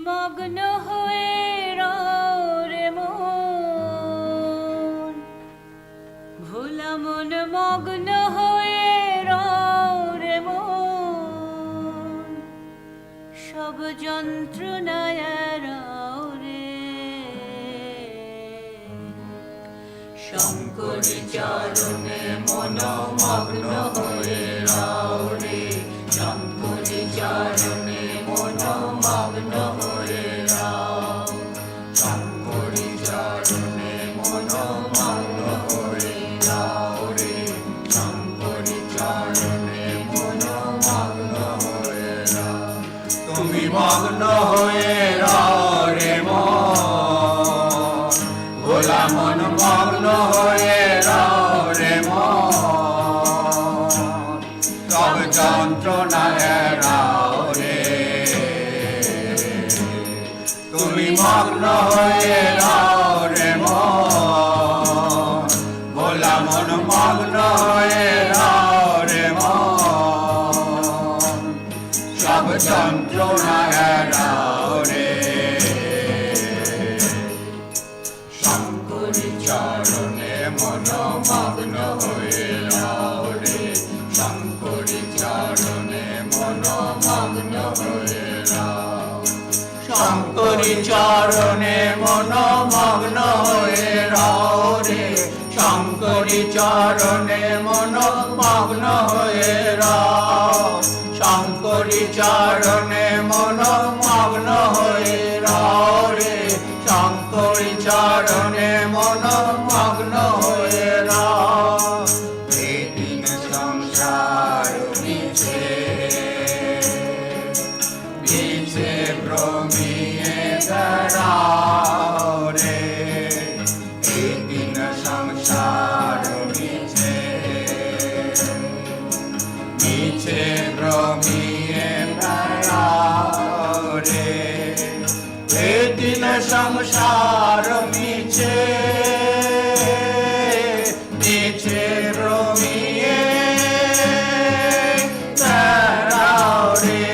মগ্ন হয়ে রে মন, ভোলা মন মগ্ন হয়ে রে মন, সব যন্ত্রণায় রে। শঙ্করী চরণে মন মগ্ন হয়ে রে, শঙ্করী চরণে মন মগ্ন হয়ে শঙ্করী চরণে মন মগ্ন হয়ে রে, শঙ্করী চরণে মন মগ্ন হয়ে তুমি মগ্ন হয়ে রে মন, ভোলা মন মগ্ন হয়ে রে মন, সব যন্ত্রণায় রে। তুমি মগ্ন হয়ে রে মন, ভোলা মন মগ্ন হয়ে রে মন, সব যন্ত্রণায় রে। শঙ্করী চরণে মন মগ্ন হয়ে রে, শঙ্করী চরণে মন মগ্ন হয়ে শঙ্করী চরণে মন মগ্ন হয়ে রে, শঙ্করী চরণে মন মগ্ন হয়ে শঙ্করী চরণে মন মগ্ন হয়ে রে, শঙ্করী চরণে মন মগ্ন হয়ে দিন সংসার মিছে মিছে ভ্রমিয়ে রে, এই দিন সংসার মিছে মিছে ভ্রমিয়ে রে, এই দিন সংসার মিছে মিছে ভ্রমিয়ে রে,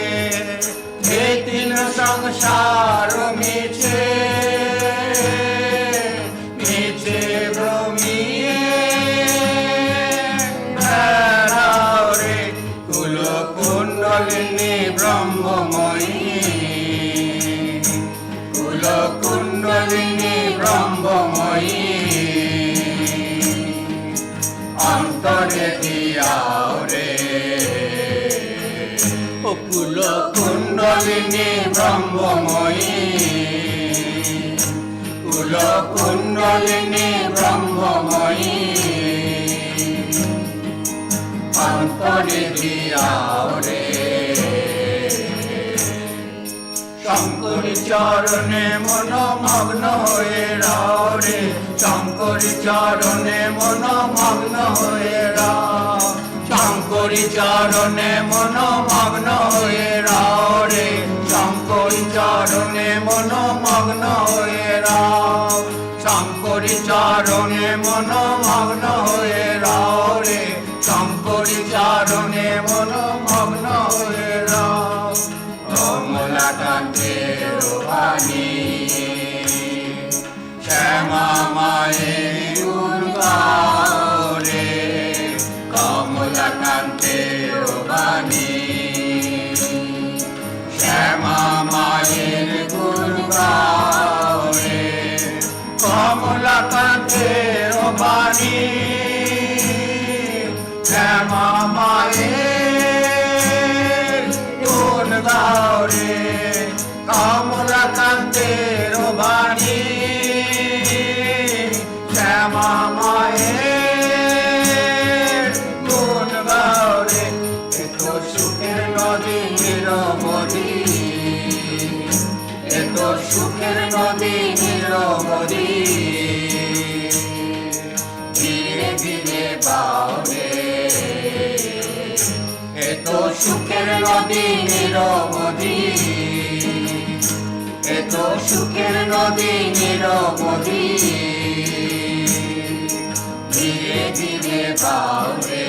এই দিন সংসার মিছে মিছে ভ্রমিয়ে রে, কুল কুণ্ডলিনী ব্রহ্মময়ী, কুল কুণ্ডলিনী ব্রহ্মময়ী, অন্তরে দিয়াও রে। কুল কুণ্ডলিনী ব্রহ্মময়ী, কুল কুণ্ডলিনী ব্রহ্মময়ী, অন্তরে দিয়াও রে। শঙ্করী চরণে মন মগ্ন হয়ে রে, শঙ্করী চরণে মন মগ্ন হয়ে শঙ্করী চরণে মন মগ্ন হয়ে রে, শঙ্করী চরণে মন মগ্ন হয়ে শঙ্করী চরণে মন মগ্ন হয়ে রে, শঙ্করী চরণে মন মগ্ন হয়ে কমলাকান্তের বাণী, শ্যামা মায়ের গুণ গাও রে, কমলাকান্তের বাণী, শ্যামা মায়ের গুণ গাও রে, কমলাকান্তের বাণী, শ্যামা মায়ের গুণ গাও রে, কমলাকান্তের বাণী, শ্যামা মায়ের গুণ গাও রে। এত সুখের নদী নিরবধি, এত সুখের নদী নিরবধি, ধীরে ধীরে বাও রে, এত সুখের নদী নিরবধি, এত সুখের নদী নিরবধি, ধীরে ধীরে বাও রে।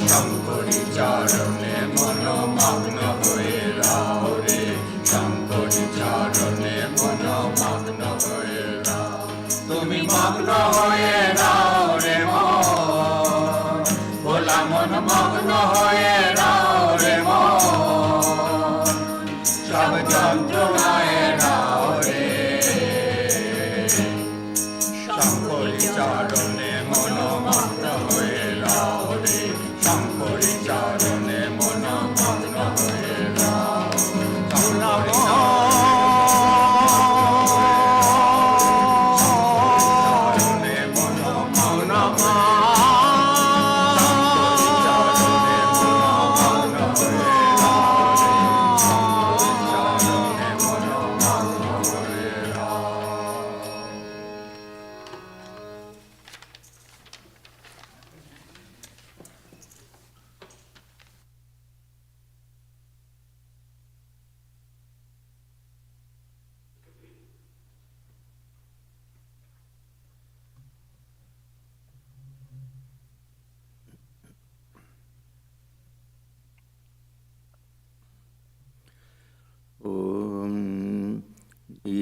শঙ্করী চরণে মন মগ্ন হয়ে মনমগ্ন হয়ে রাও রে মন, সব যন্ত্রণায় রাও রে। শঙ্করী চরণে মনমগ্ন হয়ে রাও রে, শঙ্করী চরণে মনমগ্ন হয়ে রাও।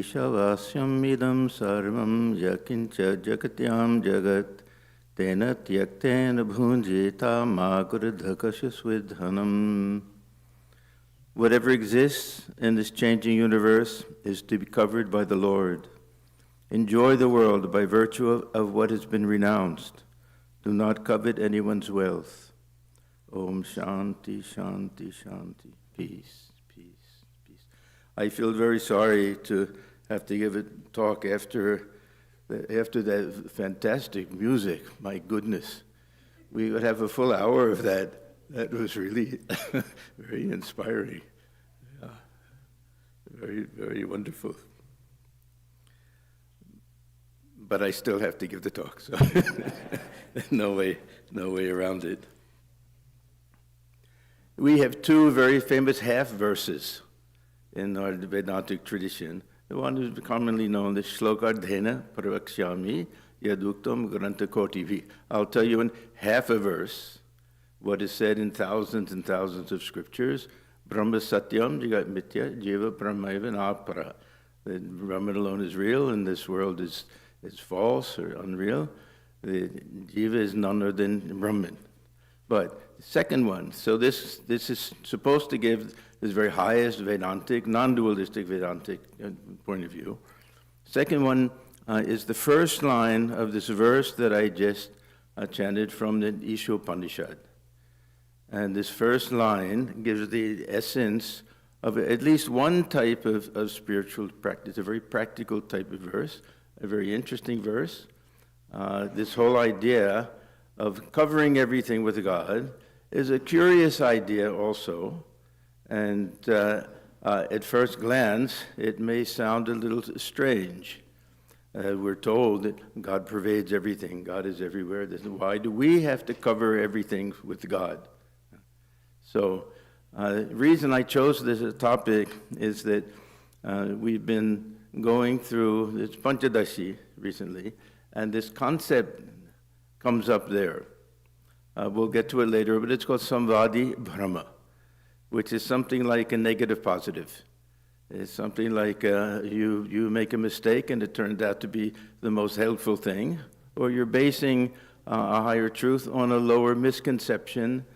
ईशावास्यम् idam sarvam yakincha jagatyam jagat tena tyaktena bhunjita magurdhakashasvidhanam. Whatever exists in this changing universe is to be covered by the Lord. Enjoy the world by virtue of what has been renounced. Do not covet anyone's wealth. Om Shanti, Shanti, Shanti. Peace, peace, peace. I feel very sorry to have to give a talk after that fantastic music. My goodness. We would have a full hour of that. That was really very inspiring. Yeah. Very, very wonderful. But I still have to give the talk, so no way around it. We have two very famous half verses in our Vedantic tradition. The one is commonly known as Shlokardhena Pravakshami Yaduktam Granta Kotivi. I'll tell you in half a verse what is said in thousands and thousands of scriptures. Brahma Satyam Jagat Mitya Jiva Brahmaiva Napara. That Brahman alone is real and this world is false or unreal. The Jiva is none other than Brahman. But the second one, so this is supposed to give this very highest Vedantic, non-dualistic Vedantic point of view. Second one is the first line of this verse that I just chanted from the Ishopanishad. And this first line gives the essence of at least one type of spiritual practice, a very practical type of verse, a very interesting verse. This whole idea of covering everything with God is a curious idea also. And at first glance, it may sound a little strange. We're told that God pervades everything, God is everywhere. Why do we have to cover everything with God? So the reason I chose this topic is that we've been going through this Panchadashi recently, and this concept comes up there. We'll get to it later, but it's called Samvadi Brahma, which is something like a negative positive. It's something like you make a mistake and it turned out to be the most helpful thing, or you're basing a higher truth on a lower misconception.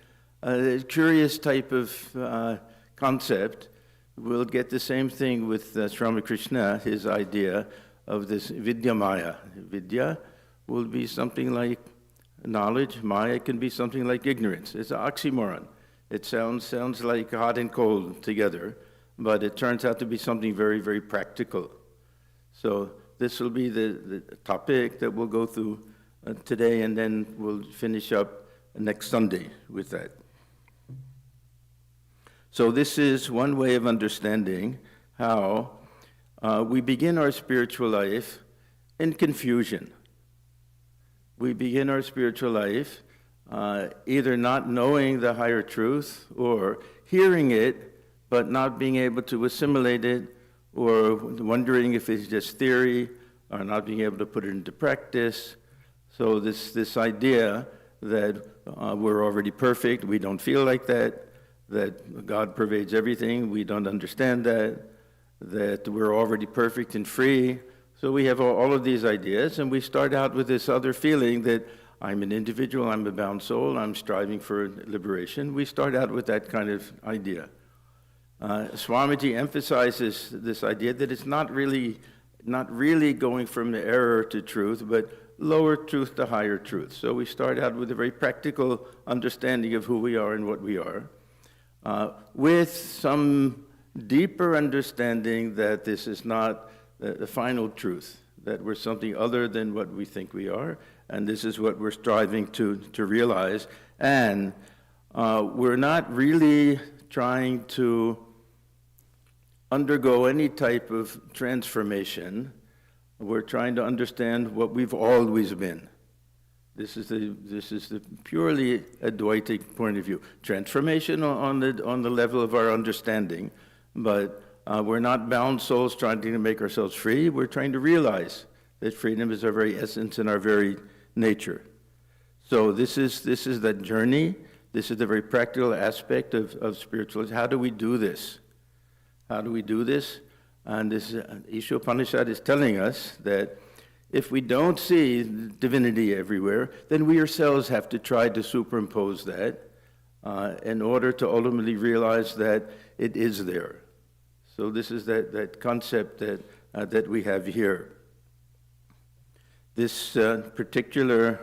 A curious type of concept. We'll get the same thing with Sri Ramakrishna, his idea of this Vidya Maya. Vidya will be something like knowledge. Maya can be something like ignorance. It's an oxymoron. It sounds like hot and cold together, but it turns out to be something very, very practical. So this will be the topic that we'll go through today, and then we'll finish up next Sunday with that. So this is one way of understanding how we begin our spiritual life in confusion. We begin our spiritual life either not knowing the higher truth or hearing it but not being able to assimilate it, or wondering if it's just theory or not being able to put it into practice. So this idea that we're already perfect, we don't feel like that God pervades everything, we don't understand that we're already perfect and free. So we have all of these ideas, and we start out with this other feeling that I'm an individual, I'm a bound soul, I'm striving for liberation. We start out with that kind of idea. Swamiji emphasizes this idea that it's not really going from the error to truth, but lower truth to higher truth. So we start out with a very practical understanding of who we are and what we are, with some deeper understanding that this is not the final truth, that we're something other than what we think we are, and this is what we're striving to realize. And we're not really trying to undergo any type of transformation. We're trying to understand what we've always been. This is the purely Advaitic point of view. Transformation on the level of our understanding, but we're not bound souls trying to make ourselves free. We're trying to realize that freedom is our very essence and our very nature. So this is that journey. This is the very practical aspect of spiritualism. How do we do this? How do we do this? And this Isha Upanishad is telling us that if we don't see divinity everywhere, then we ourselves have to try to superimpose that in order to ultimately realize that it is there. So this is that concept that we have here. This particular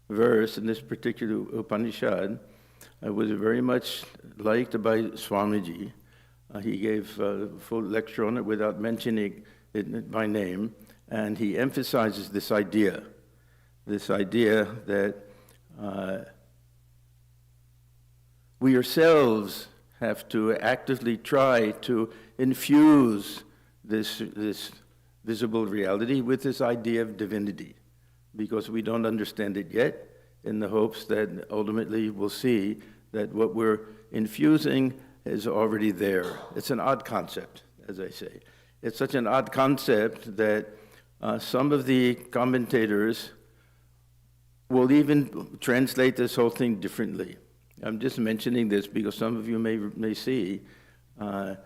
verse in this particular Upanishad was very much liked by Swamiji. He gave a full lecture on it without mentioning it by name, and he emphasizes this idea that we ourselves have to actively try to infuse this visible reality with this idea of divinity, because we don't understand it yet, in the hopes that ultimately we'll see that what we're infusing is already there. It's an odd concept, as I say. It's such an odd concept that some of the commentators will even translate this whole thing differently. I'm just mentioning this because some of you may see our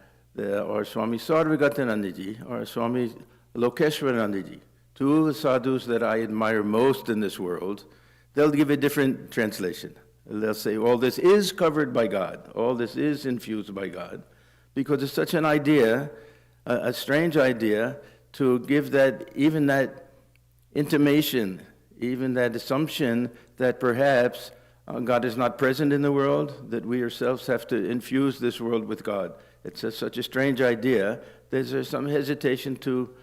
Swami Sarvagatanandaji, our Swami Lokeshwaranandaji, two sadhus that I admire most in this world. They'll give a different translation. They'll say, all this is covered by God. All this is infused by God. Because it's such an idea, a strange idea, to give that, even that intimation, even that assumption that perhaps God is not present in the world, that we ourselves have to infuse this world with God. It's such a strange idea. There's some hesitation to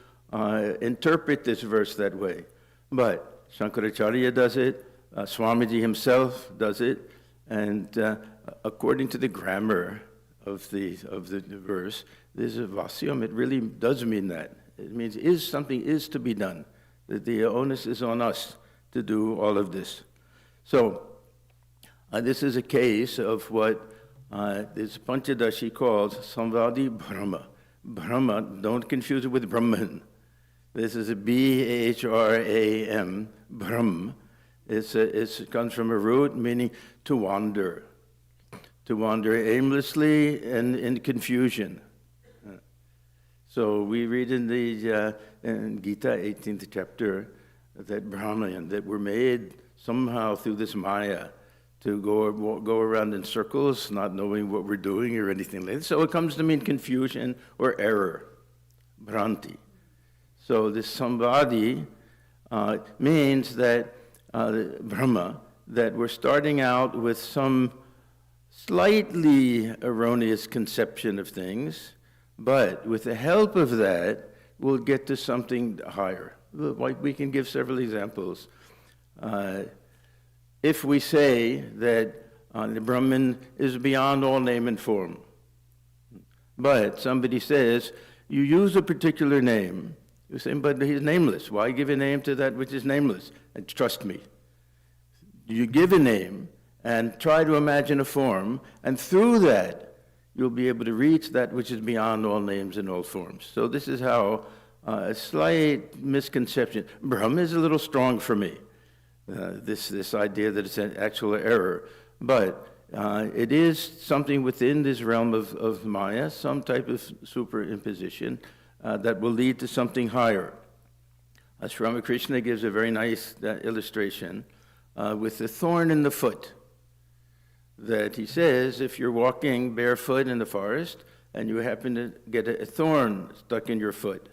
interpret this verse that way. But Shankaracharya does it. Swamiji himself does it, and according to the grammar of the verse, there's a vasyam. It really does mean that. It means something is to be done. That the onus is on us to do all of this. So this is a case of what this Panchadashi calls Samvadi Brahma. Brahma, don't confuse it with Brahman. This is a B-H-R-A-M, Brahm. It comes from a root meaning to wander aimlessly and in confusion. So we read in the in Gita, 18th chapter, that Brahman, that we're made somehow through this Maya to go around in circles, not knowing what we're doing or anything like that. So it comes to mean confusion or error, Bhranti. So this Samvadi means that Brahma, that we're starting out with some slightly erroneous conception of things, but with the help of that, we'll get to something higher. We can give several examples. If we say that the Brahman is beyond all name and form, but somebody says, you use a particular name, you say, but he's nameless. Why give a name to that which is nameless? And trust me, you give a name and try to imagine a form, and through that, you'll be able to reach that which is beyond all names and all forms. So this is how a slight misconception. Brahma is a little strong for me, this idea that it's an actual error. But it is something within this realm of Maya, some type of superimposition that will lead to something higher. Sri Ramakrishna gives a very nice illustration with the thorn in the foot. That he says, if you're walking barefoot in the forest and you happen to get a thorn stuck in your foot,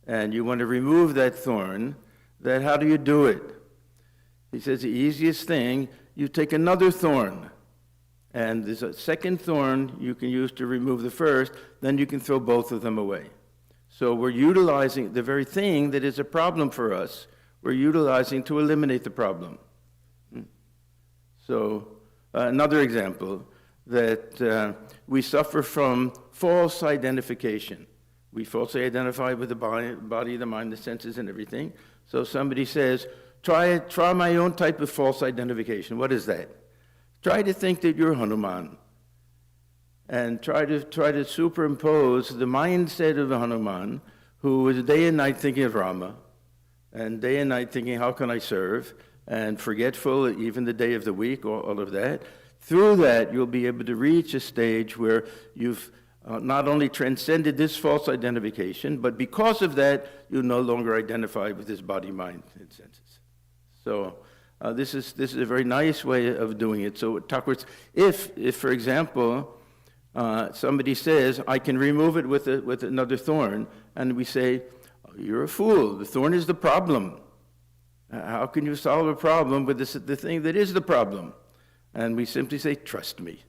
and you want to remove that thorn, then how do you do it? He says the easiest thing, you take another thorn, and there's a second thorn you can use to remove the first, then you can throw both of them away. So we're utilizing the very thing that is a problem for us, we're utilizing to eliminate the problem. So another example, that we suffer from false identification. We falsely identify with the body, the mind, the senses, and everything. So somebody says, try my own type of false identification. What is that? Try to think that you're Hanuman, and try to superimpose the mindset of Hanuman, who is day and night thinking of Rama, and day and night thinking, how can I serve? And forgetful, even the day of the week, all of that. Through that, you'll be able to reach a stage where you've not only transcended this false identification, but because of that, you no longer identify with this body, mind, and senses. So this is a very nice way of doing it. So Thakur, if for example, somebody says, I can remove it with another thorn, and we say, oh, you're a fool, the thorn is the problem. How can you solve a problem with the thing that is the problem? And we simply say, trust me,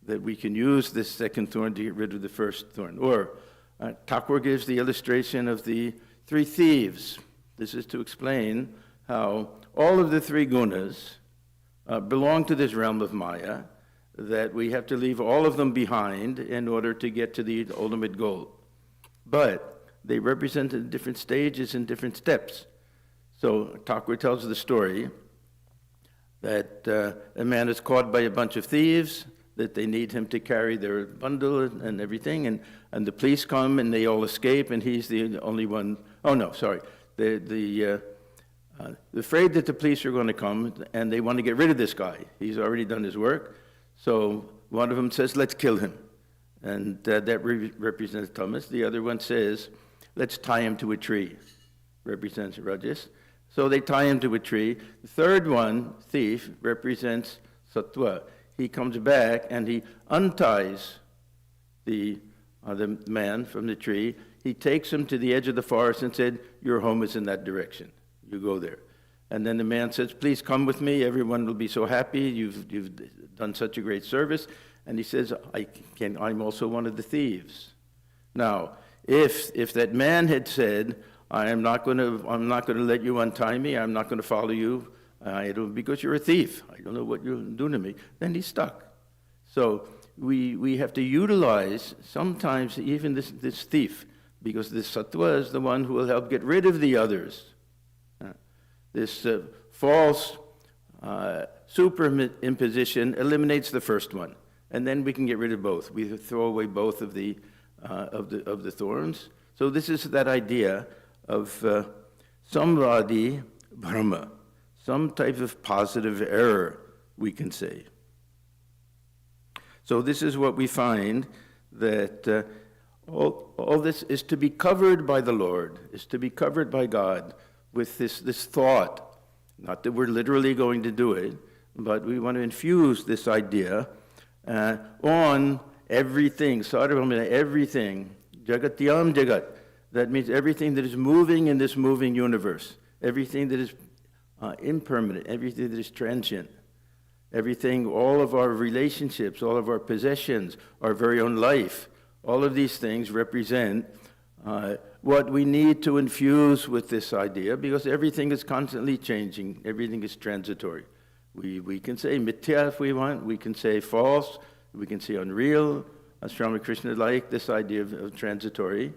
that we can use this second thorn to get rid of the first thorn. Or Thakur gives the illustration of the three thieves. This is to explain how all of the three gunas belong to this realm of Maya, that we have to leave all of them behind in order to get to the ultimate goal. But they represent different stages and different steps. So Thakur tells the story that a man is caught by a bunch of thieves, that they need him to carry their bundle and everything, and the police come and they all escape, and he's the only one. Oh no, sorry. They're afraid that the police are going to come, and they want to get rid of this guy. He's already done his work. So one of them says, let's kill him. And that represents tamas. The other one says, let's tie him to a tree. Represents rajas. So they tie him to a tree. The third one, thief, represents sattva. He comes back and he unties the man from the tree. He takes him to the edge of the forest and said, your home is in that direction. You go there. And then the man says, please come with me. Everyone will be so happy. You've done such a great service. And he says, I'm also one of the thieves. Now, if that man had said, I'm not going to let you untie me. I'm not going to follow you. Because you're a thief. I don't know what you're doing to me. Then he's stuck. So we have to utilize sometimes even this thief, because this sattva is the one who will help get rid of the others. This false superimposition eliminates the first one, and then we can get rid of both. We throw away both of the thorns. So this is that idea of samvadi brahma, some type of positive error, we can say. So this is what we find, that all this is to be covered by the Lord, is to be covered by God with this thought. Not that we're literally going to do it, but we want to infuse this idea on everything, sarvamina, everything, jagatyam jagat. That means everything that is moving in this moving universe, everything that is impermanent, everything that is transient, everything, all of our relationships, all of our possessions, our very own life, all of these things represent what we need to infuse with this idea, because everything is constantly changing, everything is transitory. We can say mithya if we want, we can say false, we can say unreal, as Sri Ramakrishna liked this idea of transitory.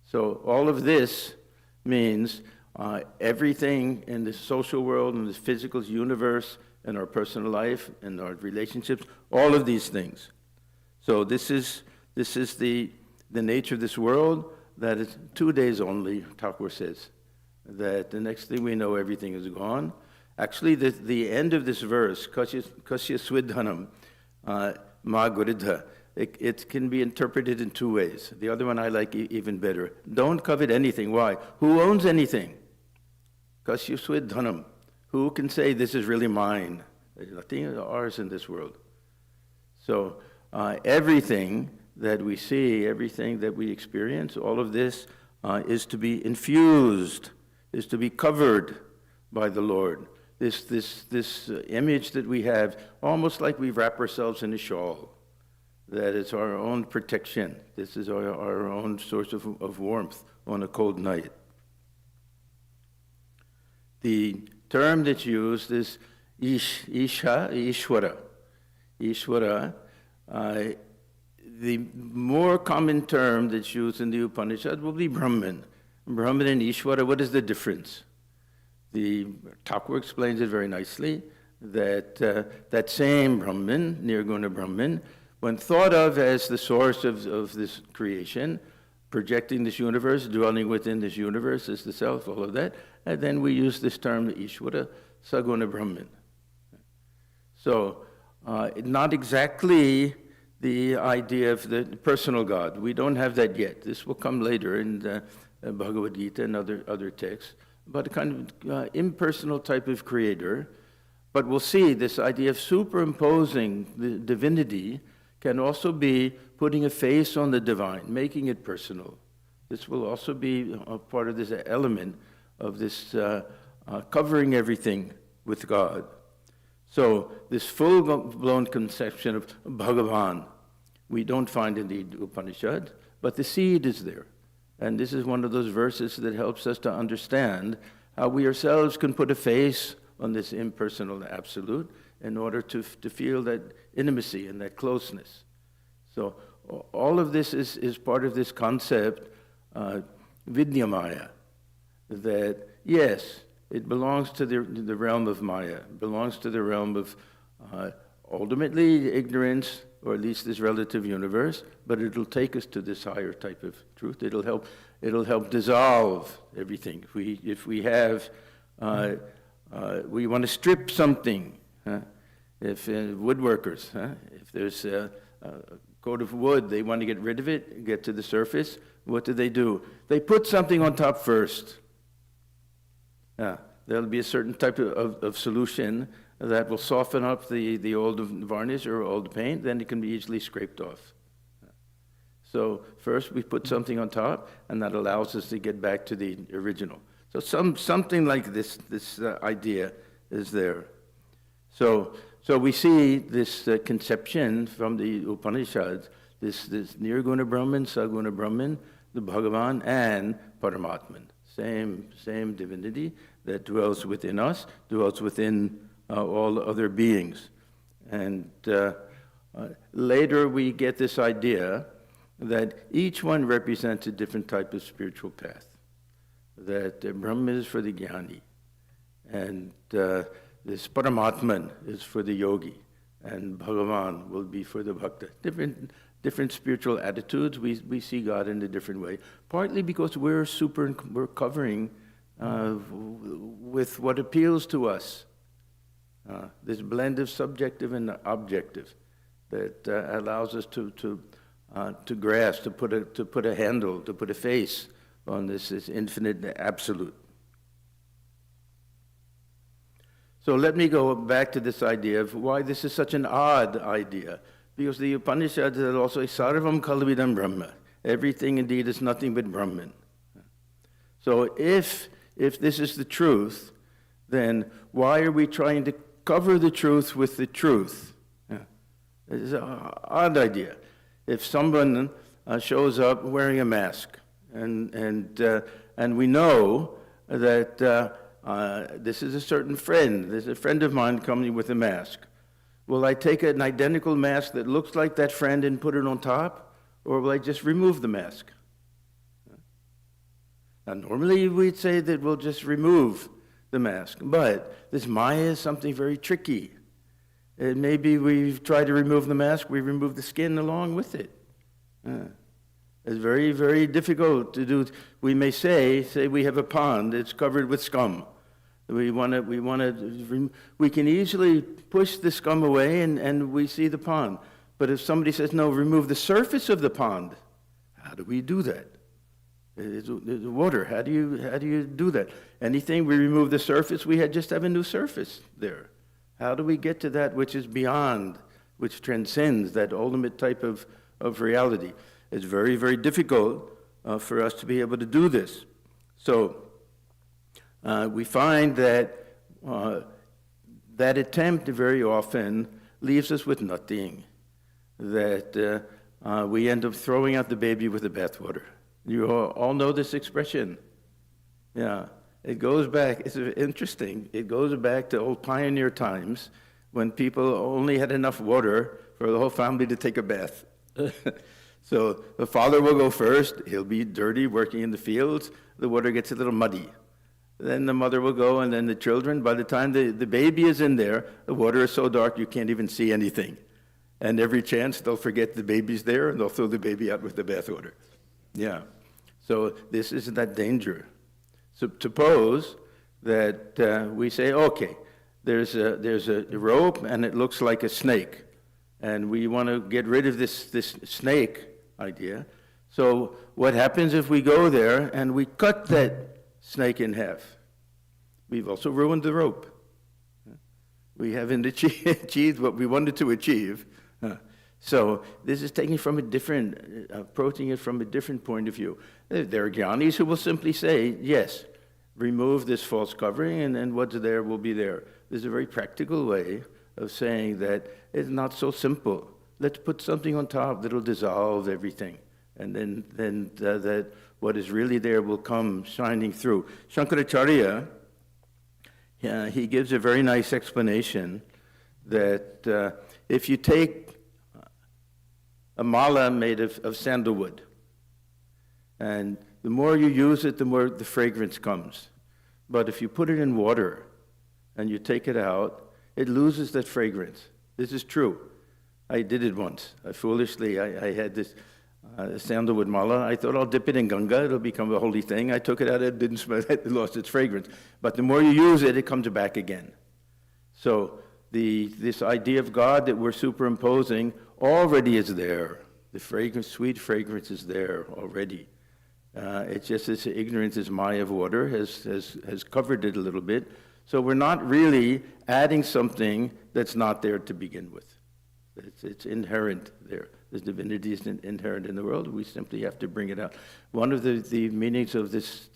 So all of this means everything in the social world, in the physical universe, in our personal life, in our relationships, all of these things. So this is the nature of this world, that is 2 days only, Thakur says, that the next thing we know, everything is gone. Actually, the end of this verse, kasya swidhanam ma guridha, it can be interpreted in two ways. The other one I like even better. Don't covet anything. Why? Who owns anything? Kasya swidhanam. Who can say this is really mine? There's nothing ours in this world. So everything that we see, everything that we experience, all of this is to be infused, is to be covered by the Lord. This image that we have, almost like we wrap ourselves in a shawl, that it's our own protection. This is our own source of warmth on a cold night. The term that's used is Ishvara. Ishvara. The more common term that's used in the Upanishad will be Brahman. Brahman and Ishvara, what is the difference? The Thakur explains it very nicely, that that same Brahman, Nirguna Brahman, when thought of as the source of this creation, projecting this universe, dwelling within this universe as the self, all of that, and then we use this term, Ishvara, Saguna Brahman. So, not exactly the idea of the personal God. We don't have that yet. This will come later in the Bhagavad Gita and other texts, but a kind of impersonal type of creator. But we'll see this idea of superimposing the divinity can also be putting a face on the divine, making it personal. This will also be a part of this element of this covering everything with God. So this full-blown conception of Bhagavan, we don't find in the Upanishad, but the seed is there. And this is one of those verses that helps us to understand how we ourselves can put a face on this impersonal absolute in order to feel that intimacy and that closeness. So all of this is part of this concept, Vidyamaya, that yes, it belongs to the realm of Maya, it belongs to the realm of ultimately ignorance, or at least this relative universe, but it'll take us to this higher type of truth. It'll help dissolve everything. If we have, we want to strip something, if woodworkers, if there's a coat of wood, they want to get rid of it, get to the surface, what do? They put something on top first. There'll be a certain type of solution that will soften up the old varnish or old paint, then it can be easily scraped off. So first we put something on top, and that allows us to get back to the original. So something like this idea is there. So we see this conception from the Upanishads, this Nirguna Brahman, Saguna Brahman, the Bhagavan, and Paramatman. Same divinity that dwells within us, dwells within all other beings. And later we get this idea that each one represents a different type of spiritual path. That Brahma is for the jnani, and this Paramatman is for the yogi, and Bhagavan will be for the bhakta. Different spiritual attitudes. We see God in a different way, partly because we're covering with what appeals to us. This blend of subjective and objective that allows us to grasp, to put a handle, to put a face on this infinite absolute. So let me go back to this idea of why this is such an odd idea. Because the Upanishads also say, Sarvam Kalavidam Brahma. Everything indeed is nothing but Brahman. So if this is the truth, then why are we trying to cover the truth with the truth? It's an odd idea. If someone shows up wearing a mask, and we know that this is a certain friend, there's a friend of mine coming with a mask. Will I take an identical mask that looks like that friend and put it on top, or will I just remove the mask? Now, normally we'd say that we'll just remove the mask, but this Maya is something very tricky. Maybe we try to remove the mask, we remove the skin along with it. It's very, very difficult to do. We may say we have a pond, it's covered with scum. We can easily push the scum away and we see the pond. But if somebody says, no, remove the surface of the pond, how do we do that? It's water. How do you do that? Anything we remove the surface, we just have a new surface there. How do we get to that which is beyond, which transcends that ultimate type of reality? It's very, very difficult for us to be able to do this. So we find that that attempt very often leaves us with nothing, that we end up throwing out the baby with the bathwater. You all know this expression. Yeah, it goes back, it's interesting, it goes back to old pioneer times when people only had enough water for the whole family to take a bath. So the father will go first, he'll be dirty working in the fields, the water gets a little muddy. Then the mother will go, and then the children. By the time the baby is in there, the water is so dark you can't even see anything. And every chance they'll forget the baby's there and they'll throw the baby out with the bathwater. Yeah. So this is that danger. So suppose that we say, okay, there's a rope and it looks like a snake, and we want to get rid of this snake idea. So what happens if we go there and we cut that snake in half? We've also ruined the rope. We haven't achieved what we wanted to achieve. So this is taking from a different, approaching it from a different point of view. There are jnanis who will simply say, yes, remove this false covering, and then what's there will be there. There's a very practical way of saying that it's not so simple. Let's put something on top that'll dissolve everything, and then that what is really there will come shining through. Shankaracharya, he gives a very nice explanation that if you take a mala made of sandalwood, and the more you use it, the more the fragrance comes. But if you put it in water and you take it out, it loses that fragrance. This is true. I did it once. I had this sandalwood mala. I thought I'll dip it in Ganga, it'll become a holy thing. I took it out, it didn't smell, it lost its fragrance. But the more you use it, it comes back again. So this idea of God that we're superimposing already is there. The fragrance, sweet fragrance is there already. It's just this ignorance, this maya of water has covered it a little bit. So we're not really adding something that's not there to begin with. It's inherent there. The divinity is inherent in the world. We simply have to bring it out. One of the meanings of this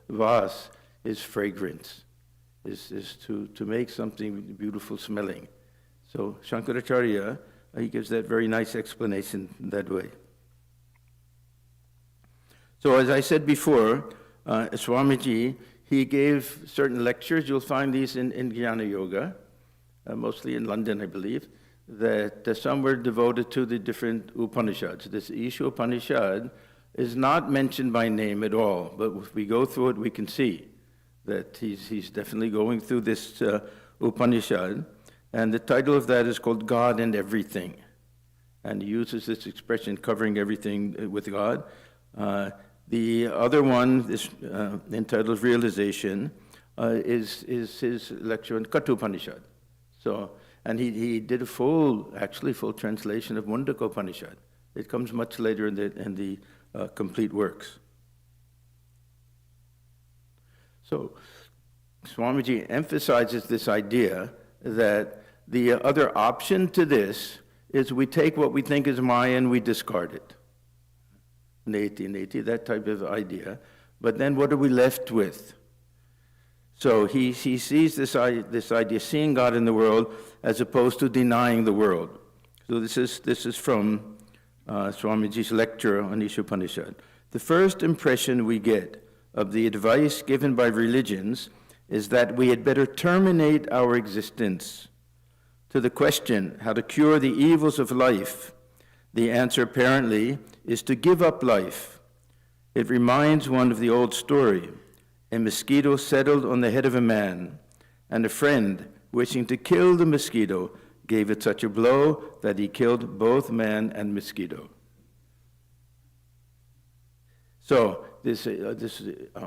vas is fragrance, is to make something beautiful smelling. So Shankaracharya, he gives that very nice explanation that way. So as I said before, Swamiji, he gave certain lectures. You'll find these in Jnana Yoga, mostly in London, I believe, that some were devoted to the different Upanishads. This Isha Upanishad is not mentioned by name at all, but if we go through it, we can see that he's definitely going through this Upanishad, and the title of that is called God and Everything. And he uses this expression, covering everything with God. The other one, this entitled Realization, is his lecture on Katha Upanishad. So, and he did a full translation of Mundaka Upanishad. It comes much later in the complete works. So, Swamiji emphasizes this idea that the other option to this is we take what we think is Maya and we discard it. Neti, that type of idea. But then what are we left with? So he sees this idea, seeing God in the world, as opposed to denying the world. So this is from Swamiji's lecture on Isha Upanishad. The first impression we get of the advice given by religions is that we had better terminate our existence. To the question, how to cure the evils of life, the answer apparently is to give up life. It reminds one of the old story. A mosquito settled on the head of a man, and a friend, wishing to kill the mosquito, gave it such a blow that he killed both man and mosquito. So this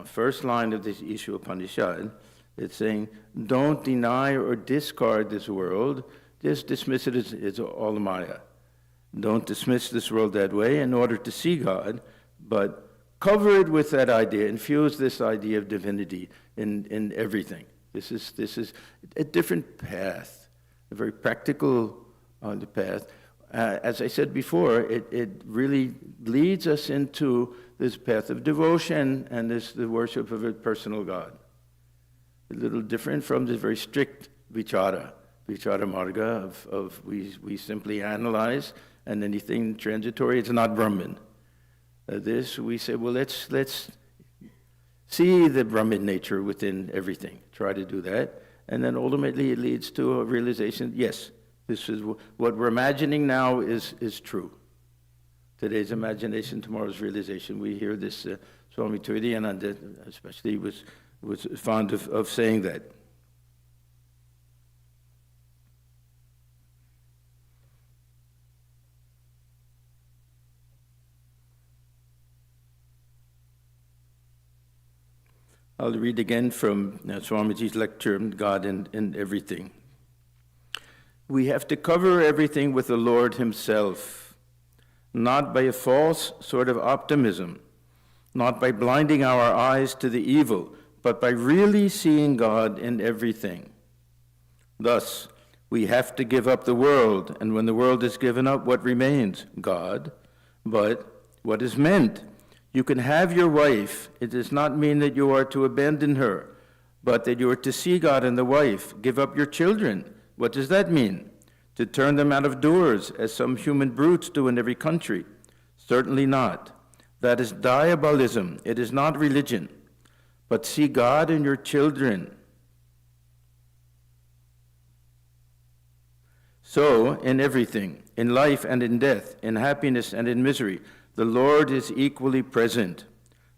first line of this Isha Upanishad, it's saying, don't deny or discard this world, just dismiss it as all Maya. Don't dismiss this world that way in order to see God, but cover it with that idea, infuse this idea of divinity in everything. This is a different path, a very practical path. As I said before, it really leads us into this path of devotion and the worship of a personal God. A little different from this very strict vichara marga of we simply analyze, and anything transitory, it's not Brahman. This, we say, well, let's see the Brahman nature within everything. Try to do that. And then ultimately it leads to a realization, yes, this is what we're imagining now is true. Today's imagination, tomorrow's realization. We hear this, Swami Swahananda especially was fond of saying that. I'll read again from Swamiji's lecture, God in Everything. We have to cover everything with the Lord Himself, not by a false sort of optimism, not by blinding our eyes to the evil, but by really seeing God in everything. Thus, we have to give up the world, and when the world is given up, what remains? God. But what is meant? You can have your wife. It does not mean that you are to abandon her, but that you are to see God in the wife. Give up your children. What does that mean? To turn them out of doors, as some human brutes do in every country? Certainly not. That is diabolism. It is not religion. But see God in your children. So, in everything, in life and in death, in happiness and in misery, the Lord is equally present.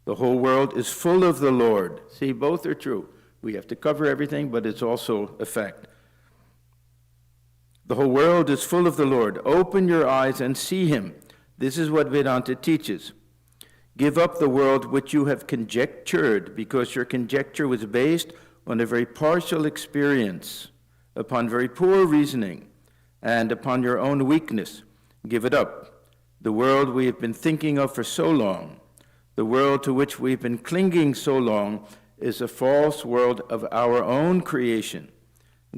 The whole world is full of the Lord. See, both are true. We have to cover everything, but it's also a fact. The whole world is full of the Lord. Open your eyes and see Him. This is what Vedanta teaches. Give up the world which you have conjectured, because your conjecture was based on a very partial experience, upon very poor reasoning, and upon your own weakness. Give it up. The world we have been thinking of for so long, the world to which we've been clinging so long, is a false world of our own creation.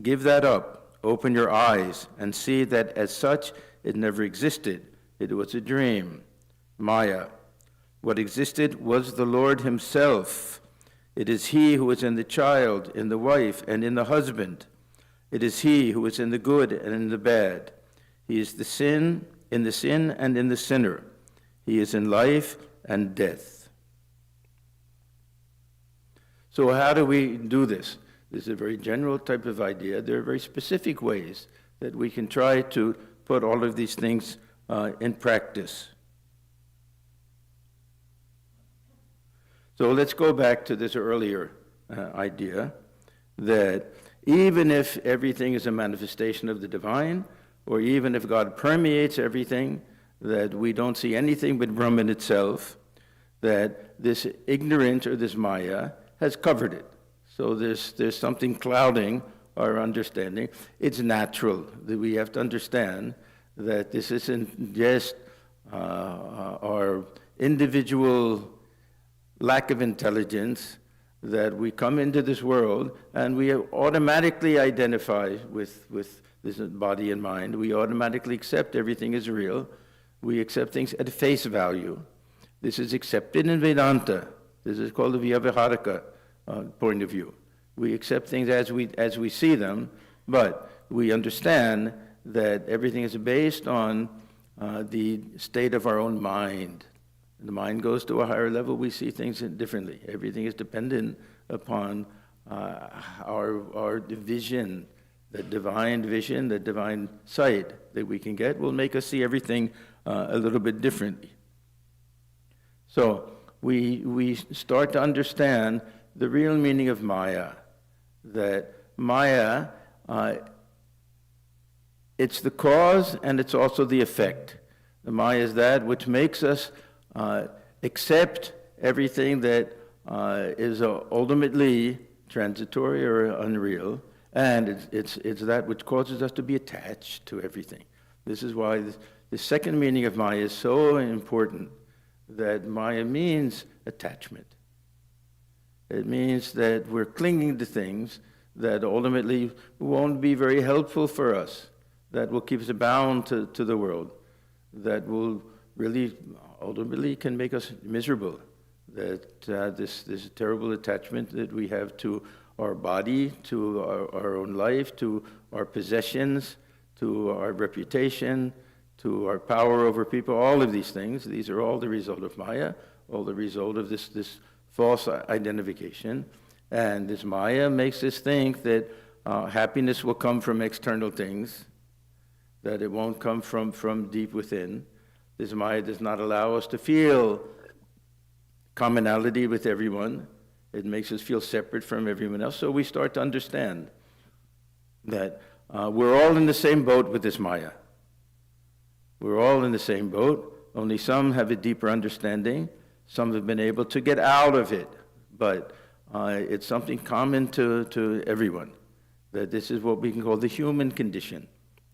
Give that up. Open your eyes and see that as such it never existed. It was a dream, Maya. What existed was the Lord Himself. It is He who is in the child, in the wife, and in the husband. It is He who is in the good and in the bad. He is in the sin and in the sinner. He is in life and death. So how do we do this? This is a very general type of idea. There are very specific ways that we can try to put all of these things in practice. So let's go back to this earlier idea that even if everything is a manifestation of the divine, or even if God permeates everything, that we don't see anything but Brahman itself, that this ignorance or this Maya has covered it. So there's something clouding our understanding. It's natural that we have to understand that this isn't just our individual lack of intelligence, that we come into this world and we automatically identify with this body and mind. We automatically accept everything as real. We accept things at face value. This is accepted in Vedanta. This is called the Vyavaharika point of view. We accept things as we see them, but we understand that everything is based on the state of our own mind. The mind goes to a higher level, we see things differently. Everything is dependent upon our vision. The divine vision, the divine sight that we can get will make us see everything a little bit differently. So we start to understand the real meaning of Maya, that Maya, it's the cause and it's also the effect. The Maya is that which makes us accept everything that is ultimately transitory or unreal, and it's that which causes us to be attached to everything. This is why the second meaning of Maya is so important, that Maya means attachment. It means that we're clinging to things that ultimately won't be very helpful for us, that will keep us bound to the world, that will really ultimately can make us miserable. That this terrible attachment that we have to our body, to our own life, to our possessions, to our reputation, to our power over people, all of these things, these are all the result of Maya, all the result of this false identification. And this Maya makes us think that happiness will come from external things, that it won't come from deep within. This Maya does not allow us to feel commonality with everyone. It makes us feel separate from everyone else. So we start to understand that we're all in the same boat with this Maya. We're all in the same boat, only some have a deeper understanding. Some have been able to get out of it, but it's something common to everyone, that this is what we can call the human condition.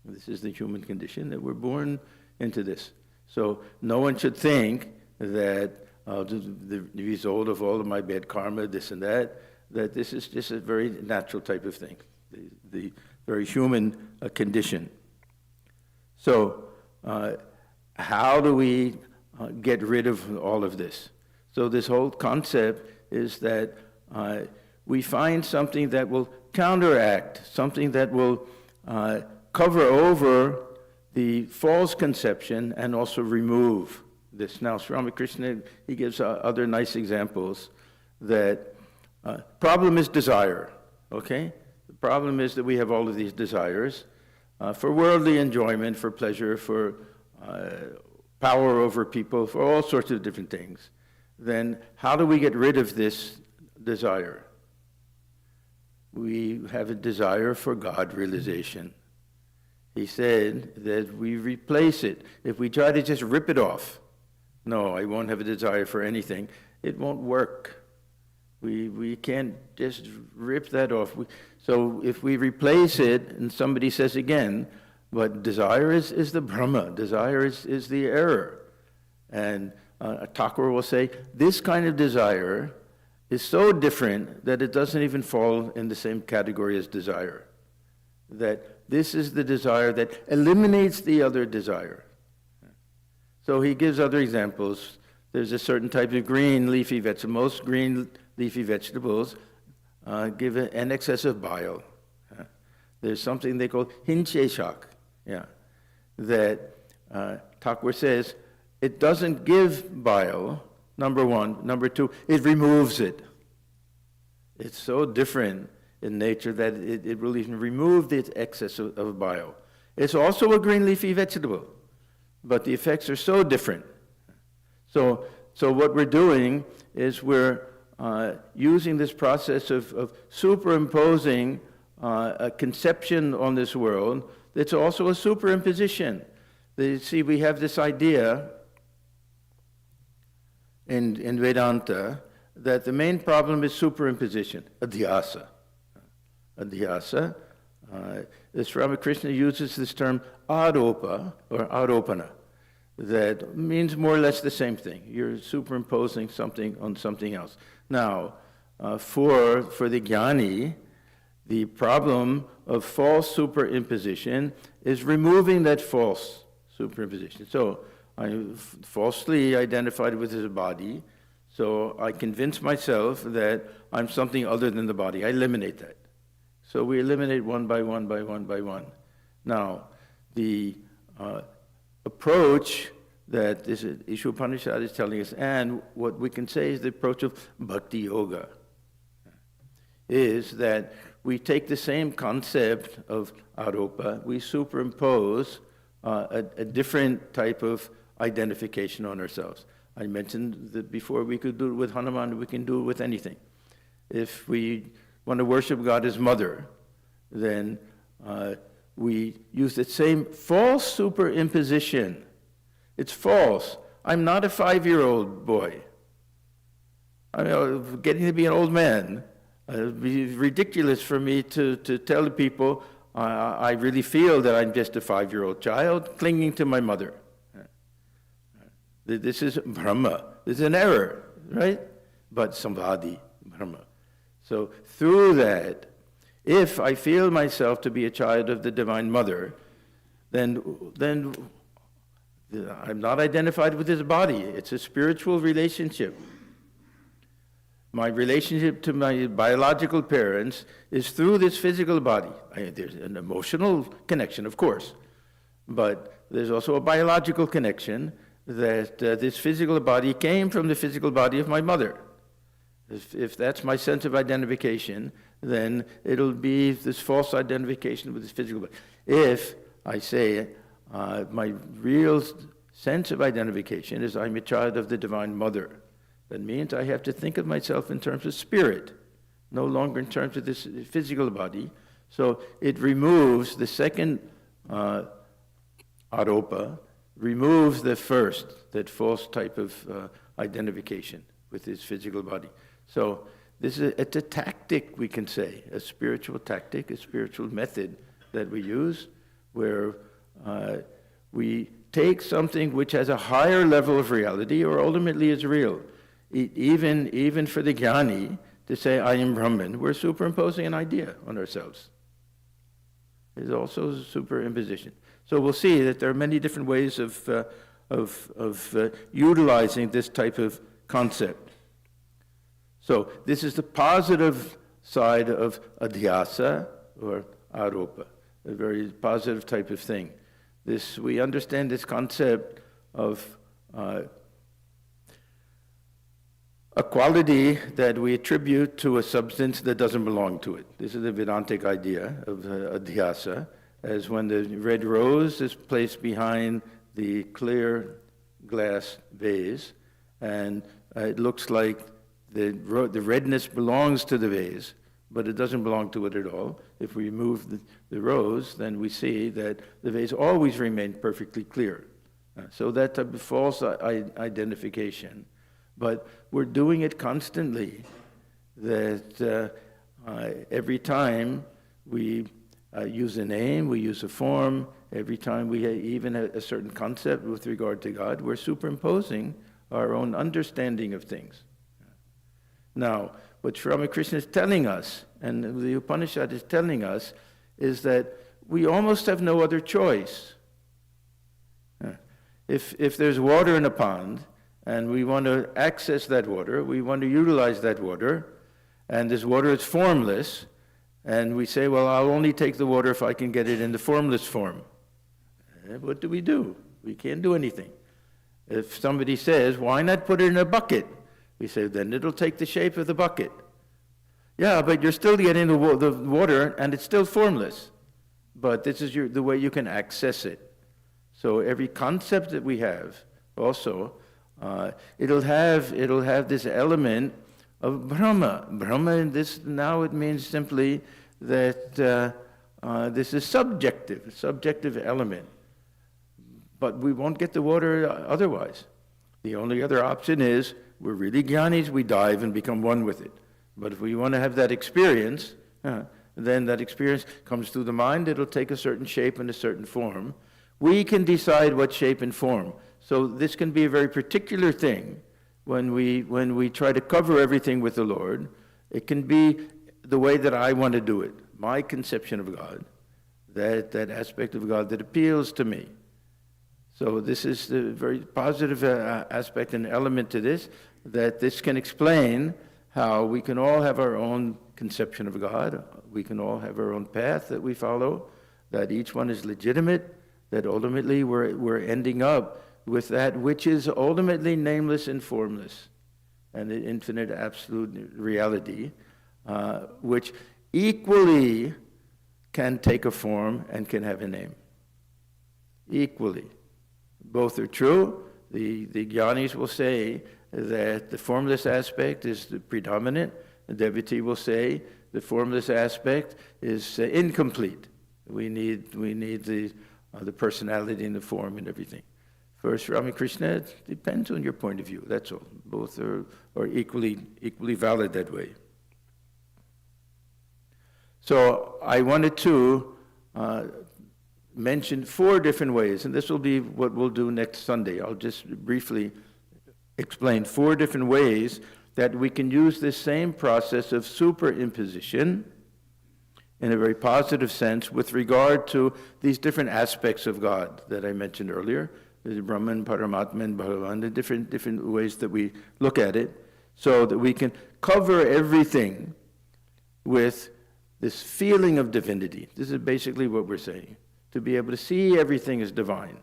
This is the human condition, that we're born into this. So no one should think that the result of all of my bad karma, this and that this is just a very natural type of thing, the very human condition. So how do we get rid of all of this? So this whole concept is that we find something that will counteract, something that will cover over the false conception and also remove this. Now, Sri Ramakrishna, he gives other nice examples that problem is desire, okay? The problem is that we have all of these desires for worldly enjoyment, for pleasure, for power over people, for all sorts of different things. Then how do we get rid of this desire? We have a desire for God realization. He said that we replace it. If we try to just rip it off, no, I won't have a desire for anything, it won't work. We can't just rip that off. So if we replace it, and somebody says again, but desire is the Brahma, desire is the error. And Thakur will say, this kind of desire is so different that it doesn't even fall in the same category as desire. That this is the desire that eliminates the other desire. So he gives other examples. There's a certain type of green leafy vegetable. Most green leafy vegetables give an excess of bile. There's something they call hincheshak, that Thakur says, it doesn't give bile, number one. Number two, it removes it. It's so different in nature that it will even remove the excess of bile. It's also a green leafy vegetable, but the effects are so different. So what we're doing is we're using this process of superimposing a conception on this world that's also a superimposition. You see, we have this idea in Vedanta that the main problem is superimposition, adhyasa. Adhyasa. Sri Ramakrishna uses this term aropa, or aropana, that means more or less the same thing. You're superimposing something on something else. Now, for the jnani, the problem of false superimposition is removing that false superimposition. So I falsely identified with his body, so I convince myself that I'm something other than the body. I eliminate that. So we eliminate one by one by one by one. Now, the approach that this Isha Upanishad is telling us, and what we can say is the approach of bhakti yoga, is that we take the same concept of aropa, we superimpose a different type of identification on ourselves. I mentioned that before, we could do it with Hanuman, we can do it with anything. If we want to worship God as mother, then we use the same false superimposition. It's false. I'm not a 5-year-old boy. I'm getting to be an old man. It would be ridiculous for me to tell the people I really feel that I'm just a 5-year-old child clinging to my mother. This is Brahma. This is an error, right? But Samvadi, Brahma. So through that, if I feel myself to be a child of the Divine Mother, then I'm not identified with this body. It's a spiritual relationship. My relationship to my biological parents is through this physical body. There's an emotional connection, of course, but there's also a biological connection that this physical body came from the physical body of my mother. If that's my sense of identification, then it'll be this false identification with this physical body. If I say my real sense of identification is I'm a child of the Divine Mother, that means I have to think of myself in terms of spirit, no longer in terms of this physical body. So it removes the second aropa, removes the first, that false type of identification with his physical body. So it's a tactic, we can say, a spiritual tactic, a spiritual method that we use, where we take something which has a higher level of reality, or ultimately is real. Even for the jnani to say, I am Brahman, we're superimposing an idea on ourselves. It's also superimposition. So we'll see that there are many different ways of utilizing this type of concept. So this is the positive side of adhyasa, or aropa, a very positive type of thing. We understand this concept of a quality that we attribute to a substance that doesn't belong to it. This is the Vedantic idea of adhyasa, as when the red rose is placed behind the clear glass vase, and it looks like the redness belongs to the vase, but it doesn't belong to it at all. If we remove the rose, then we see that the vase always remained perfectly clear. So that type of false identification. But we're doing it constantly, that every time we use a name, we use a form, every time we even a certain concept with regard to God, we're superimposing our own understanding of things. Now, what Sri Ramakrishna is telling us, and the Upanishad is telling us, is that we almost have no other choice. If there's water in a pond, and we want to access that water, we want to utilize that water, and this water is formless, and we say, well, I'll only take the water if I can get it in the formless form. What do? We can't do anything. If somebody says, why not put it in a bucket? We say, then it'll take the shape of the bucket. Yeah, but you're still getting the water, and it's still formless. But this is the way you can access it. So every concept that we have, also, it'll have this element of Brahma. Brahma in this, now it means simply that this is subjective element. But we won't get the water otherwise. The only other option is, we're really jnanis, we dive and become one with it. But if we want to have that experience, then that experience comes through the mind, it'll take a certain shape and a certain form. We can decide what shape and form. So this can be a very particular thing when we try to cover everything with the Lord. It can be the way that I want to do it, my conception of God, that aspect of God that appeals to me. So this is the very positive aspect and element to this, that this can explain how we can all have our own conception of God, we can all have our own path that we follow, that each one is legitimate, that ultimately we're ending up with that which is ultimately nameless and formless, and the infinite absolute reality, which equally can take a form and can have a name. Equally. Both are true. The jnanis will say that the formless aspect is the predominant. The devotee will say the formless aspect is incomplete. We need the personality and the form and everything. For Sri Ramakrishna, it depends on your point of view, that's all. Both are equally valid that way. So I wanted to mention 4 different ways, and this will be what we'll do next Sunday. I'll just briefly explain 4 different ways that we can use this same process of superimposition in a very positive sense with regard to these different aspects of God that I mentioned earlier, the Brahman, Paramatman, Bhagavan, the different ways that we look at it, so that we can cover everything with this feeling of divinity. This is basically what we're saying, to be able to see everything as divine.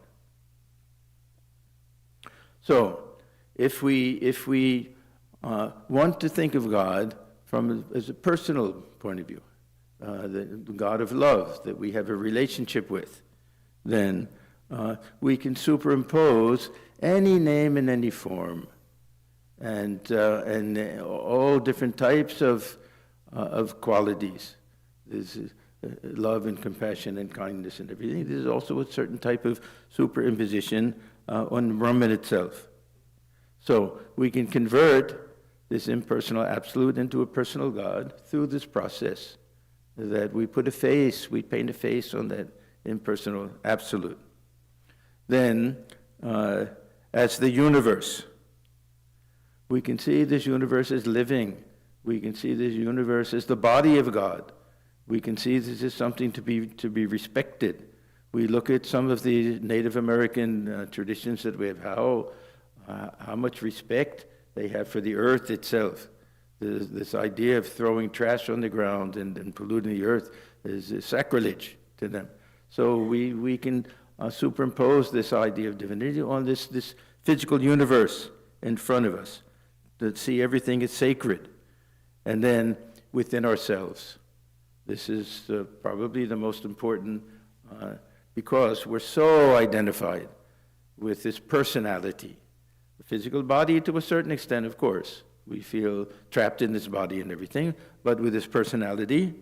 So, if we want to think of God as a personal point of view, the God of love that we have a relationship with, then we can superimpose any name in any form, and all different types of qualities. There's love and compassion and kindness and everything. There's also a certain type of superimposition on Brahman itself. So we can convert this impersonal absolute into a personal God through this process, that we paint a face on that impersonal absolute. Then, as the universe, we can see this universe as living. We can see this universe as the body of God. We can see this as something to be respected. We look at some of the Native American traditions that we have, how much respect they have for the earth itself. This idea of throwing trash on the ground and polluting the earth is sacrilege to them. So we can superimpose this idea of divinity on this physical universe in front of us, to see everything as sacred. And then within ourselves. This is probably the most important, because we're so identified with this personality. The physical body, to a certain extent, of course. We feel trapped in this body and everything, but with this personality,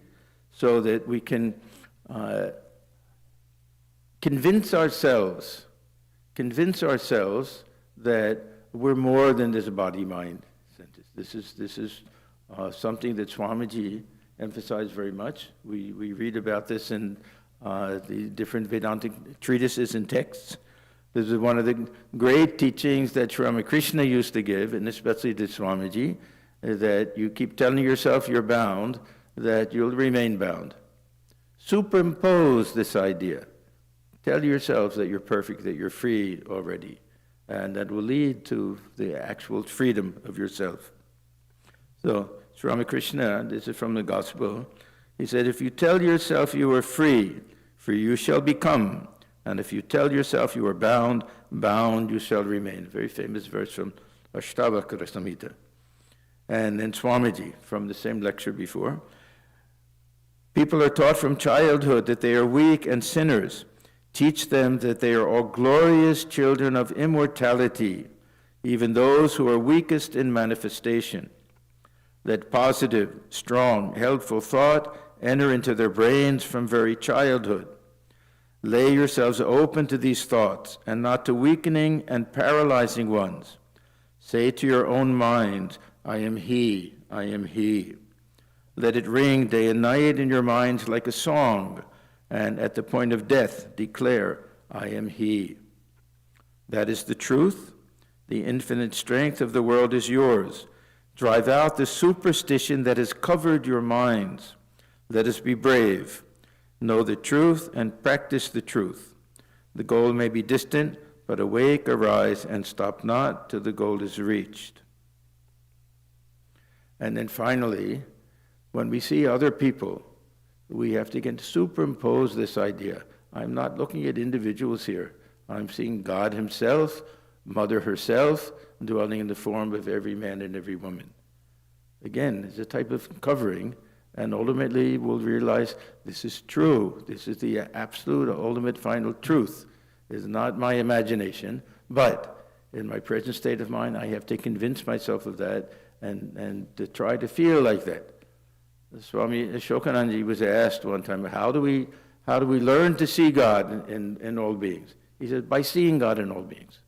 so that we can convince ourselves that we're more than this body-mind sentence. This is something that Swamiji emphasized very much. We read about this in the different Vedantic treatises and texts. This is one of the great teachings that Sri Ramakrishna used to give, and especially to Swamiji, that you keep telling yourself you're bound, that you'll remain bound. Superimpose this idea. Tell yourselves that you're perfect, that you're free already, and that will lead to the actual freedom of yourself. So, Sri Ramakrishna, this is from the Gospel, he said, if you tell yourself you are free, free you shall become. And if you tell yourself you are bound, bound you shall remain. A very famous verse from Ashtavakra Samhita. And then Swamiji, from the same lecture before. People are taught from childhood that they are weak and sinners. Teach them that they are all glorious children of immortality, even those who are weakest in manifestation. Let positive, strong, helpful thought enter into their brains from very childhood. Lay yourselves open to these thoughts, and not to weakening and paralyzing ones. Say to your own mind, I am he, I am he. Let it ring day and night in your minds like a song, and at the point of death declare, I am he. That is the truth. The infinite strength of the world is yours. Drive out the superstition that has covered your minds. Let us be brave. Know the truth and practice the truth. The goal may be distant, but awake, arise, and stop not till the goal is reached. And then finally, when we see other people, we have to again superimpose this idea. I'm not looking at individuals here. I'm seeing God himself, Mother herself, dwelling in the form of every man and every woman. Again, it's a type of covering, and ultimately we'll realize this is true. This is the absolute, ultimate, final truth. It's not my imagination, but in my present state of mind, I have to convince myself of that and to try to feel like that. Swami Swahananda was asked one time, how do we learn to see God in all beings? He said, by seeing God in all beings.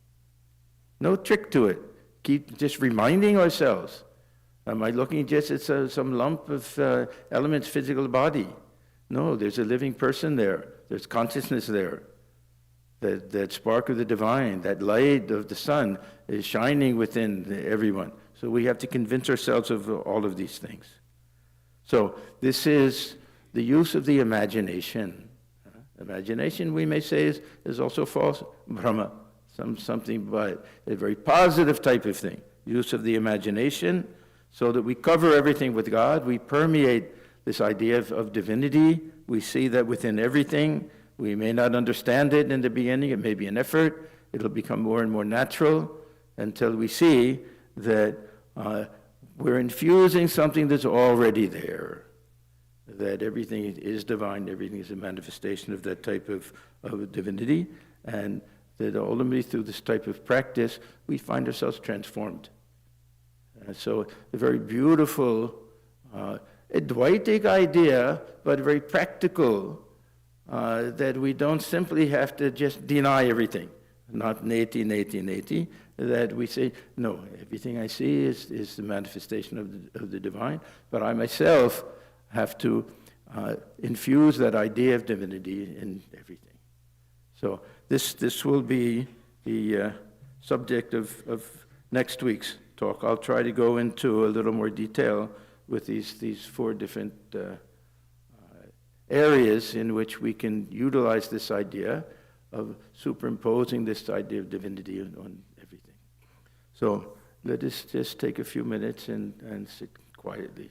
No trick to it. Keep just reminding ourselves. Am I looking just at some lump of elements, physical body? No, there's a living person there. there's consciousness there. That spark of the divine, that light of the sun is shining within everyone. So we have to convince ourselves of all of these things. So this is the use of the imagination. Imagination, we may say, is also false Brahma, something but a very positive type of thing. Use of the imagination so that we cover everything with God. We permeate this idea of divinity. We see that within everything. We may not understand it in the beginning. It may be an effort. It'll become more and more natural until we see that we're infusing something that's already there, that everything is divine, everything is a manifestation of that type of divinity, and that ultimately through this type of practice, we find ourselves transformed. So a very beautiful, Advaitic idea, but very practical, that we don't simply have to just deny everything, not neti, neti, neti, that we say, no, everything I see is the manifestation of the divine, but I myself have to infuse that idea of divinity in everything. So this will be the subject of next week's talk. I'll try to go into a little more detail with these four different areas in which we can utilize this idea of superimposing this idea of divinity on everything. So let us just take a few minutes and sit quietly.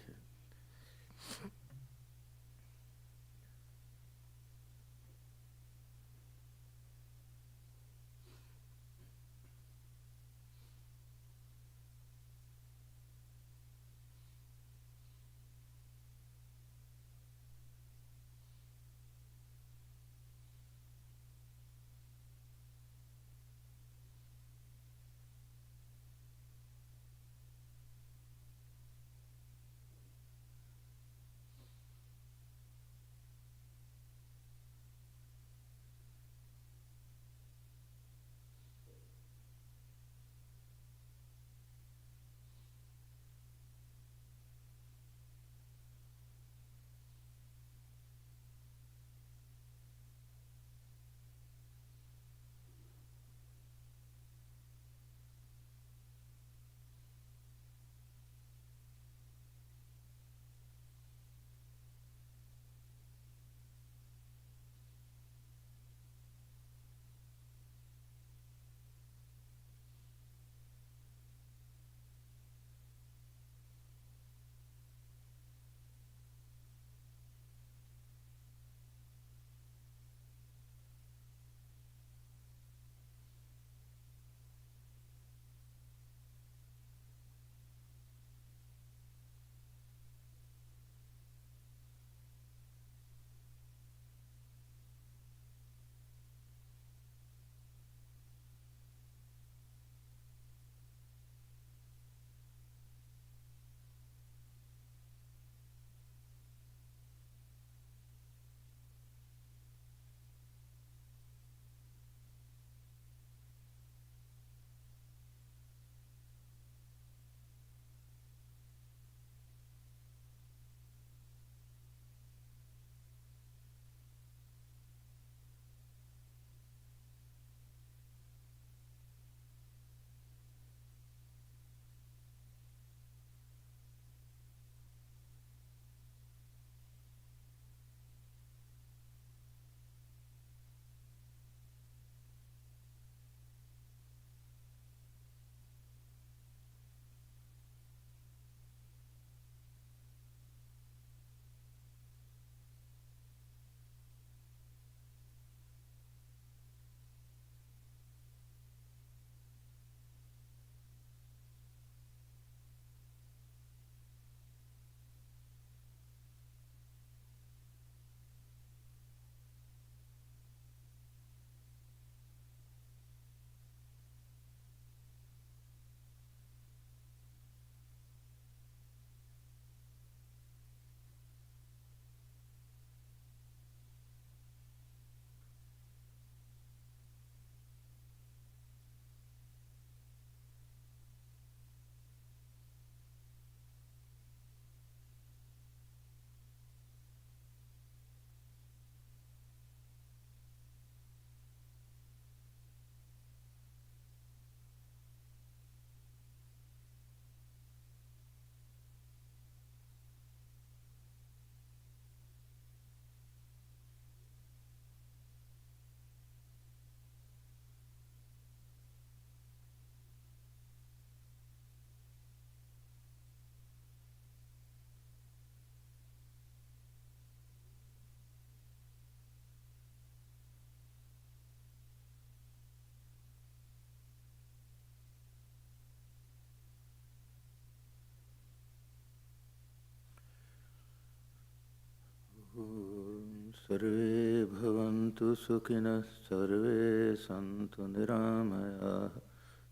Sarve bhavantu sukhinas, sarve santu niramaya,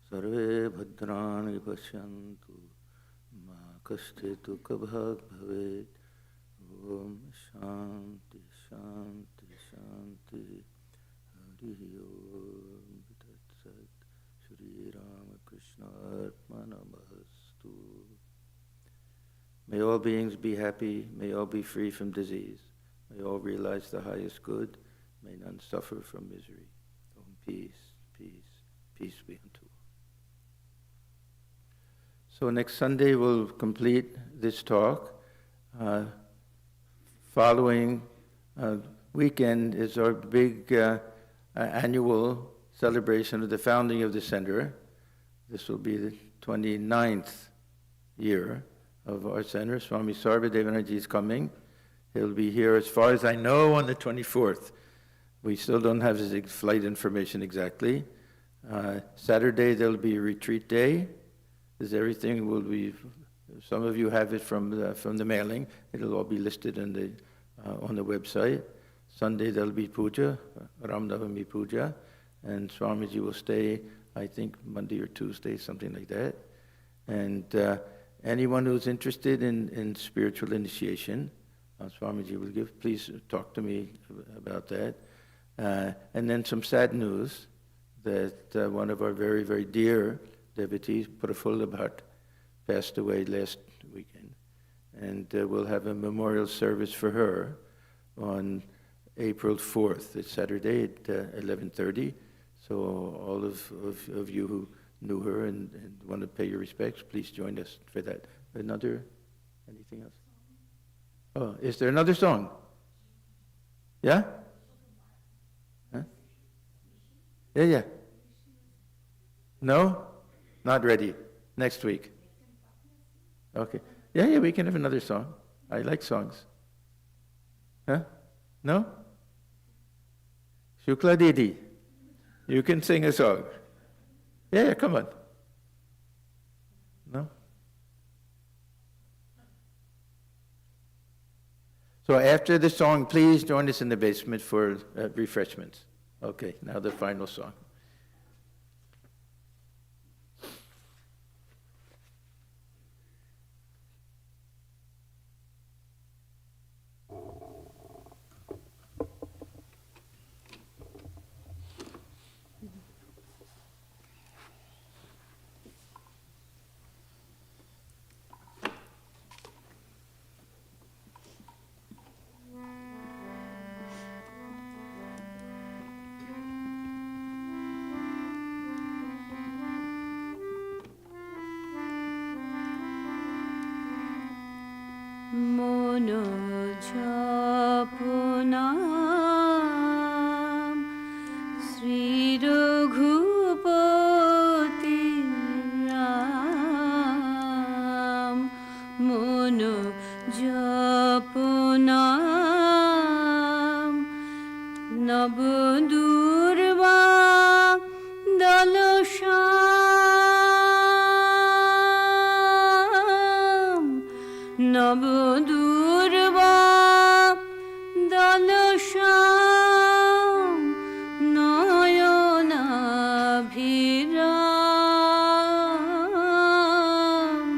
sarve bhadrani pashyantu, ma kaschit dukkha-bhag bhavet. Om Shanti Shanti Shanti. Hari Om Tat Sat. Sri Ramakrishna Arpanamastu. May all beings be happy. May all be free from disease. May all realize the highest good. May none suffer from misery. Om peace, peace, peace be unto all. So next Sunday we'll complete this talk. Following weekend is our big annual celebration of the founding of the center. This will be the 29th year of our center. Swami Sarvadevanarji is coming. He'll be here, as far as I know, on the 24th. We still don't have his flight information exactly. Saturday there'll be a retreat day. Everything will be. Some of you have it from the mailing. It'll all be listed on the website. Sunday there'll be puja, Ramnavami puja, and Swamiji will stay, I think, Monday or Tuesday, something like that. And anyone who's interested in spiritual initiation, Swamiji will give. Please talk to me about that. And then some sad news that one of our very, very dear devotees, Prafulla Bhatt, passed away last weekend. And we'll have a memorial service for her on April 4th. It's Saturday at 11:30. So all of you who knew her and want to pay your respects, please join us for that. Anything else? Oh, is there another song? Yeah? Huh? Yeah. No? Not ready. Next week. Okay. Yeah, we can have another song. I like songs. Huh? No? Shukla Didi, you can sing a song. Yeah, come on. No? So after the song, please join us in the basement for refreshments. Okay, now the final song. Mono japunam Sri Raghupati Ram. Mono japunam Nabdurva Dalasham. Nabdurva Dalasham Nayanabhiram.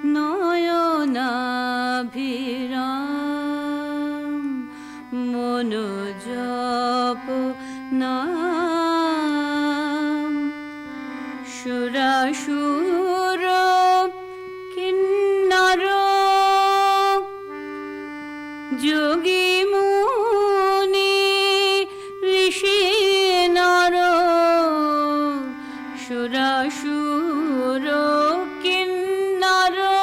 Nayanabhiram. Mono japunam Shurashura Kinnara Yogi Muni Rishi Naro Shurashuro Kinnaro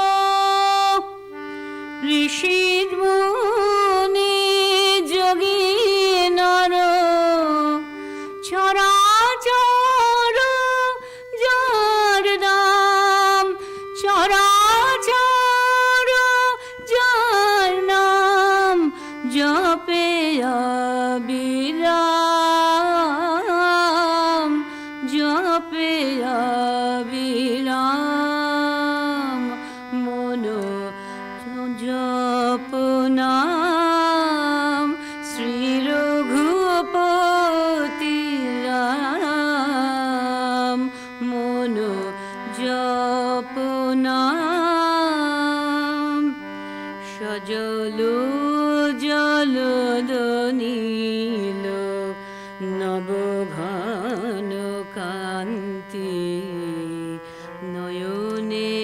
Rishi Muni Yogi Naro Chara Chara Jardam Chara Chara Jarnam Jape Abhiram. Jape Abhiram. Mono japunam Sri নবঘন কান্তি নয়নে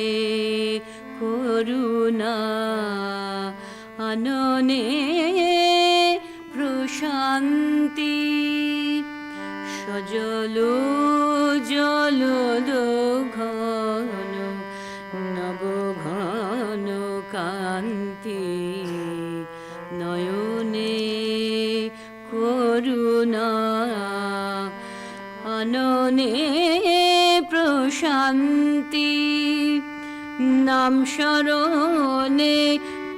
করুণা আননে প্রশান্তি সজল জল ঘন নবঘন কান্তি নয়নে করুণা আননে প্রশান্তি নাম স্মরণে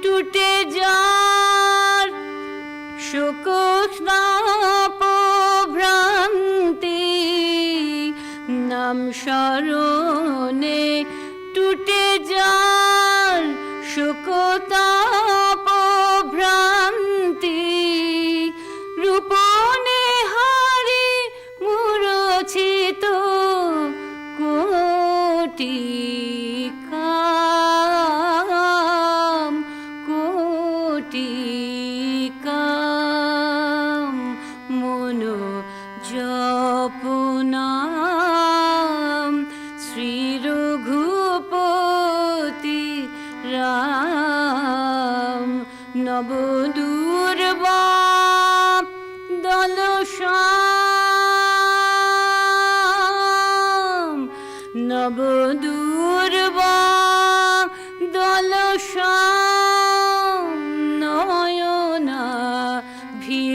টুটে যার শোক স্নাপ ভ্রান্তি নাম স্মরণে টুটে যার শোক তাপ ভ্রান্তি রূপনে হারি মূরছিত কোটি কাম কোটি কাম মন জপনাম শ্রী রঘুপতি রাম নবদূর্বা দলশ্যাম নবদূর্বা দলশ্যাম নয়না ভি